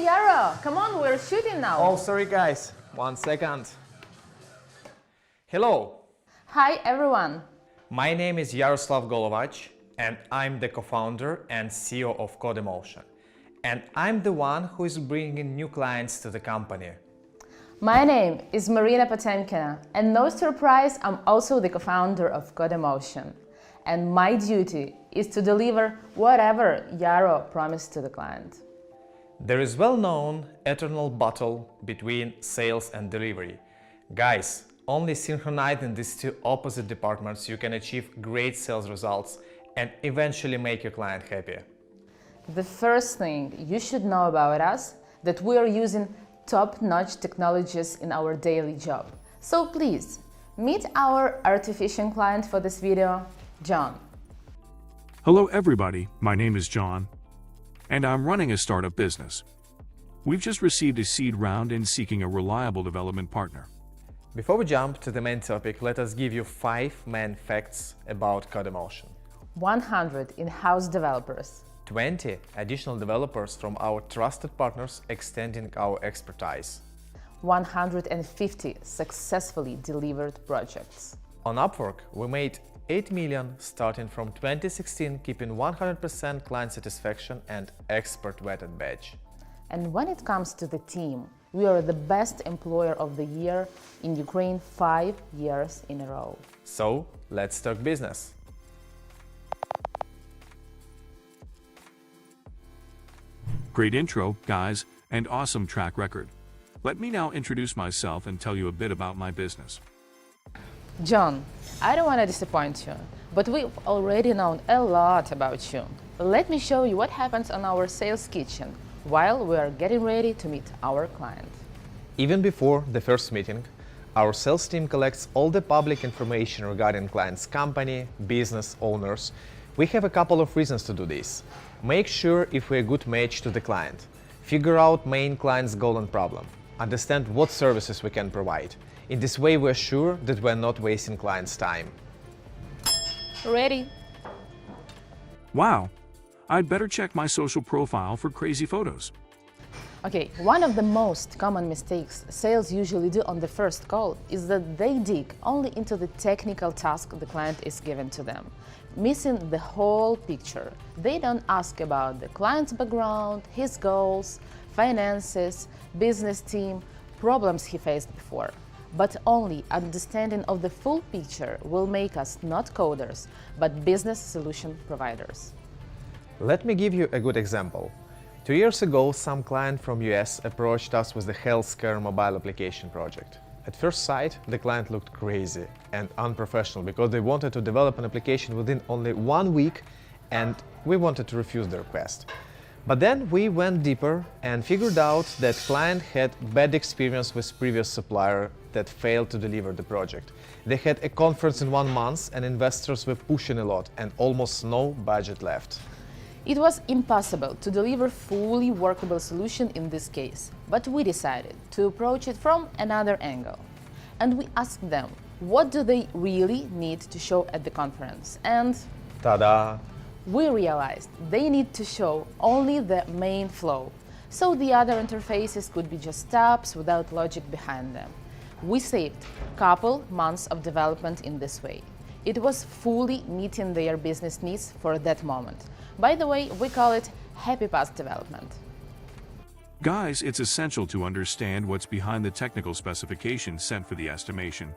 Hey Yaro, come on, we're shooting now. Oh, sorry guys, 1 second. Hello. Hi everyone. My name is Yaroslav Golovach and I'm the co-founder and CEO of CodeEmotion. And I'm the one who is bringing new clients to the company. My name is Marina Potemkina, and no surprise, I'm also the co-founder of CodeEmotion. And my duty is to deliver whatever Yaro promised to the client. There is well-known eternal battle between sales and delivery. Guys, only synchronizing these two opposite departments you can achieve great sales results and eventually make your client happy. The first thing you should know about us that we are using top-notch technologies in our daily job. So please, meet our artificial client for this video, John. Hello everybody, my name is John, and I'm running a startup business. We've just received a seed round and seeking a reliable development partner. Before we jump to the main topic, let us give you 5 main facts about CodeEmotion. 100 in-house developers. 20 additional developers from our trusted partners extending our expertise. 150 successfully delivered projects. On Upwork, we made 8 million starting from 2016, keeping 100% client satisfaction and expert vetted badge. And when it comes to the team, we are the best employer of the year in Ukraine 5 years in a row. So, let's talk business. Great intro, guys, and awesome track record. Let me now introduce myself and tell you a bit about my business. John, I don't want to disappoint you, but we've already known a lot about you. Let me show you what happens on our sales kitchen while we are getting ready to meet our client. Even before the first meeting, our sales team collects all the public information regarding client's company, business owners. We have a couple of reasons to do this. Make sure if we're a good match to the client. Figure out main client's goal and problem. Understand what services we can provide. In this way, we're sure that we're not wasting clients' time. Ready? Wow, I'd better check my social profile for crazy photos. Okay, one of the most common mistakes sales usually do on the first call is that they dig only into the technical task the client is given to them, missing the whole picture. They don't ask about the client's background, his goals, finances, business team, problems he faced before. But only understanding of the full picture will make us not coders, but business solution providers. Let me give you a good example. 2 years ago, some client from US approached us with the healthcare mobile application project. At first sight, the client looked crazy and unprofessional because they wanted to develop an application within only 1 week and we wanted to refuse the request. But then we went deeper and figured out that client had bad experience with previous supplier that failed to deliver the project. They had a conference in 1 month and investors were pushing a lot and almost no budget left. It was impossible to deliver fully workable solution in this case, but we decided to approach it from another angle. And we asked them, what do they really need to show at the conference? And Ta-da! We realized they need to show only the main flow, so the other interfaces could be just tabs without logic behind them. We saved a couple months of development in this way. It was fully meeting their business needs for that moment. By the way, we call it happy path development. Guys, it's essential to understand what's behind the technical specifications sent for the estimation.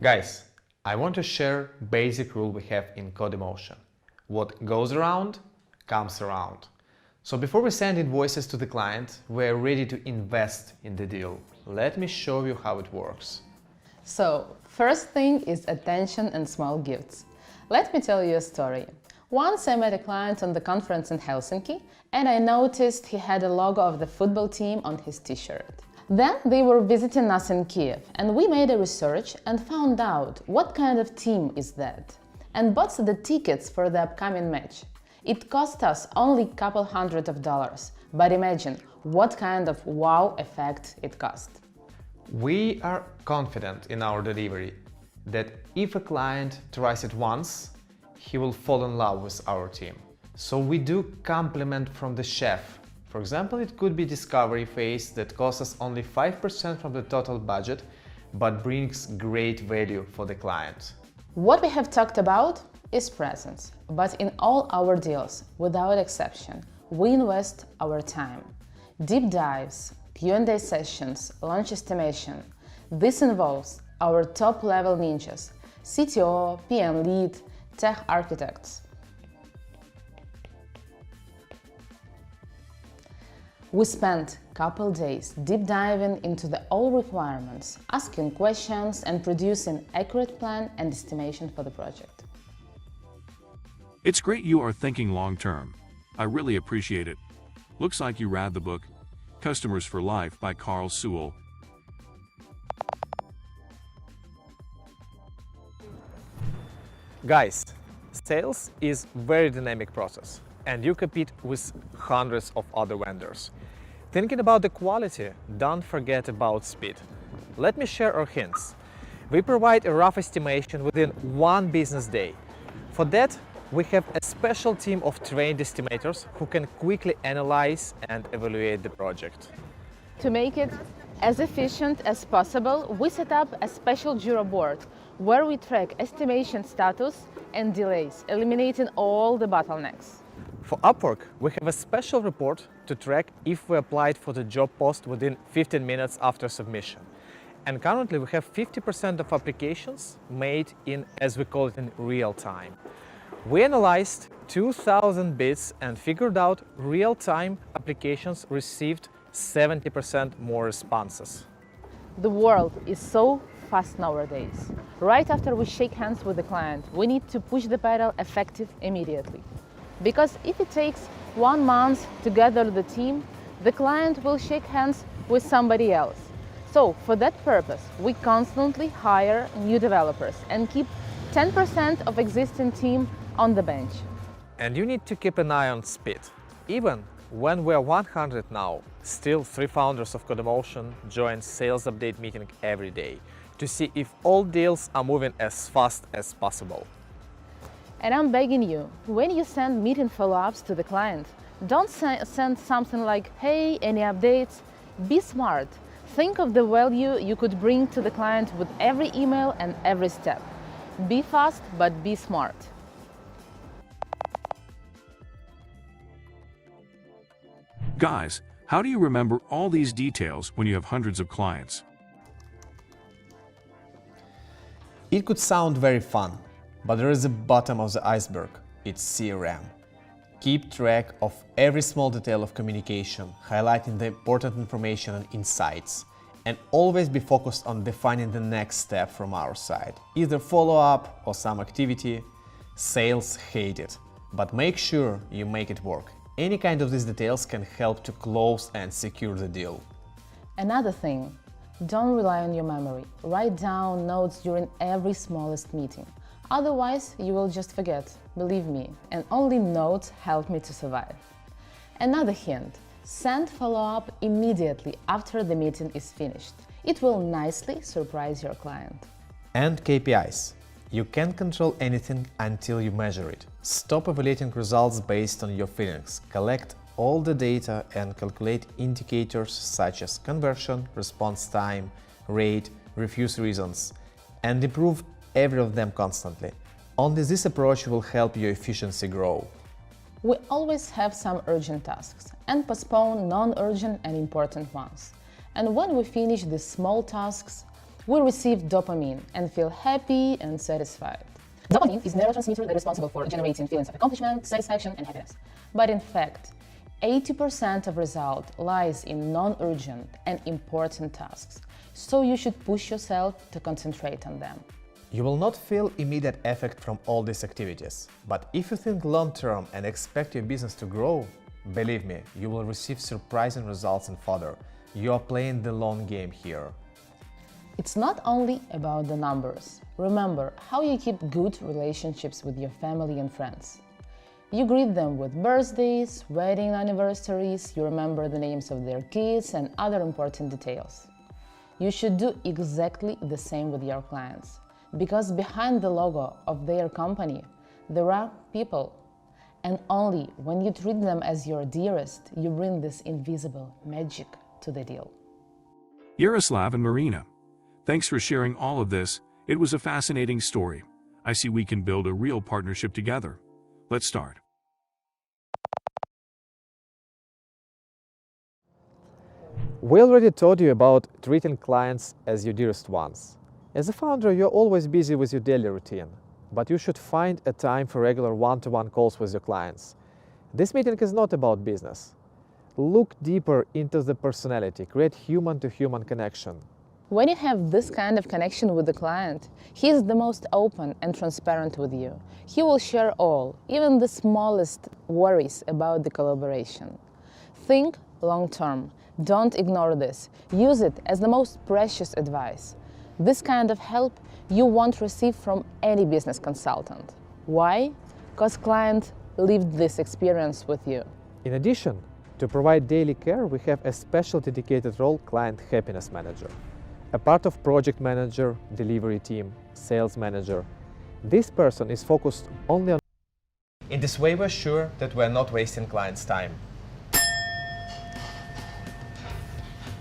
Guys, I want to share basic rule we have in CodeEmotion. What goes around, comes around. So before we send invoices to the client, we're ready to invest in the deal. Let me show you how it works. So, first thing is attention and small gifts. Let me tell you a story. Once I met a client on the conference in Helsinki and I noticed he had a logo of the football team on his t-shirt. Then they were visiting us in Kiev and we made a research and found out what kind of team is that and bought the tickets for the upcoming match. It cost us only a couple $100, but imagine what kind of wow effect it cost. We are confident in our delivery that if a client tries it once, he will fall in love with our team. So we do compliment from the chef. For example, it could be discovery phase that costs us only 5% from the total budget, but brings great value for the client. What we have talked about is presence, but in all our deals, without exception, we invest our time. Deep dives, Q&A sessions, launch estimation. This involves our top-level ninjas, CTO, PM lead, tech architects. We spent a couple days deep diving into the all requirements, asking questions and producing accurate plan and estimation for the project. It's great you are thinking long-term. I really appreciate it. Looks like you read the book, Customers for Life by Carl Sewell. Guys, sales is very dynamic process and you compete with hundreds of other vendors. Thinking about the quality, don't forget about speed. Let me share our hints. We provide a rough estimation within one business day. For that, we have a special team of trained estimators who can quickly analyze and evaluate the project. To make it as efficient as possible, we set up a special Jira board where we track estimation status and delays, eliminating all the bottlenecks. For Upwork, we have a special report to track if we applied for the job post within 15 minutes after submission. And currently we have 50% of applications made in, as we call it, in real time. We analyzed 2,000 bids and figured out real-time applications received 70% more responses. The world is so fast nowadays. Right after we shake hands with the client, we need to push the pedal effective immediately. Because if it takes 1 month to gather the team, the client will shake hands with somebody else. So for that purpose, we constantly hire new developers and keep 10% of existing team on the bench. And you need to keep an eye on speed. Even when we're 100 now, still 3 founders of Codemotion join sales update meeting every day to see if all deals are moving as fast as possible. And I'm begging you, when you send meeting follow-ups to the client, don't send something like, hey, any updates? Be smart. Think of the value you could bring to the client with every email and every step. Be fast, but be smart. Guys, how do you remember all these details when you have hundreds of clients? It could sound very fun, but there is a bottom of the iceberg. It's CRM. Keep track of every small detail of communication, highlighting the important information and insights, and always be focused on defining the next step from our side, either follow-up or some activity. Sales hate it, but make sure you make it work. Any kind of these details can help to close and secure the deal. Another thing, don't rely on your memory. Write down notes during every smallest meeting. Otherwise, you will just forget, believe me, and only notes help me to survive. Another hint, send follow-up immediately after the meeting is finished. It will nicely surprise your client. And KPIs. You can't control anything until you measure it. Stop evaluating results based on your feelings. Collect all the data and calculate indicators such as conversion, response time, rate, refuse reasons, and improve every of them constantly. Only this approach will help your efficiency grow. We always have some urgent tasks and postpone non-urgent and important ones. And when we finish these small tasks, we receive dopamine and feel happy and satisfied. Dopamine is a neurotransmitter that is responsible for generating feelings of accomplishment, satisfaction, and happiness. But in fact, 80% of result lies in non-urgent and important tasks, so you should push yourself to concentrate on them. You will not feel immediate effect from all these activities, but if you think long-term and expect your business to grow, believe me, you will receive surprising results and further. You are playing the long game here. It's not only about the numbers. Remember how you keep good relationships with your family and friends. You greet them with birthdays, wedding anniversaries, you remember the names of their kids and other important details. You should do exactly the same with your clients, because behind the logo of their company, There are people, and only when you treat them as your dearest, you bring this invisible magic to the deal. Yaroslav and Marina, thanks for sharing all of this. It was a fascinating story. I see we can build a real partnership together. Let's start. We already told you about treating clients as your dearest ones. As a founder, you're always busy with your daily routine, but you should find a time for regular one-to-one calls with your clients. This meeting is not about business. Look deeper into the personality, create human-to-human connection. When you have this kind of connection with the client, he is the most open and transparent with you. He will share all, even the smallest worries about the collaboration. Think long-term. Don't ignore this. Use it as the most precious advice. This kind of help you won't receive from any business consultant. Why? Because client lived this experience with you. In addition, to provide daily care, we have a special dedicated role, Client Happiness Manager. A part of project manager, delivery team, sales manager. This person is focused only on... In this way, we're sure that we're not wasting clients' time.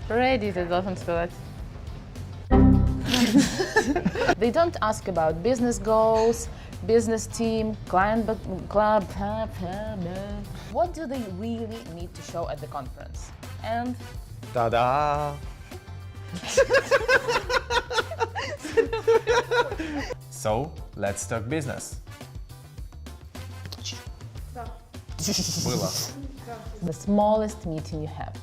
Ready, ты должен сказать. They don't ask about business goals, business team, client club. What do they really need to show at the conference? And Ta-da! So, let's talk business. Было. the smallest meeting you have.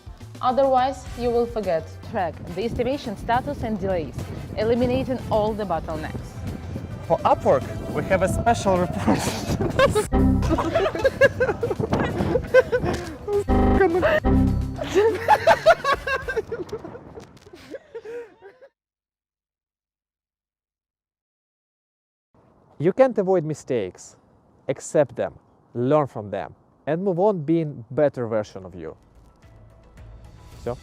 Otherwise, you will forget. Track the estimation status and delays, eliminating all the bottlenecks. For Upwork, we have a special report. You can't avoid mistakes. Accept them, learn from them, and move on being better version of you. Все?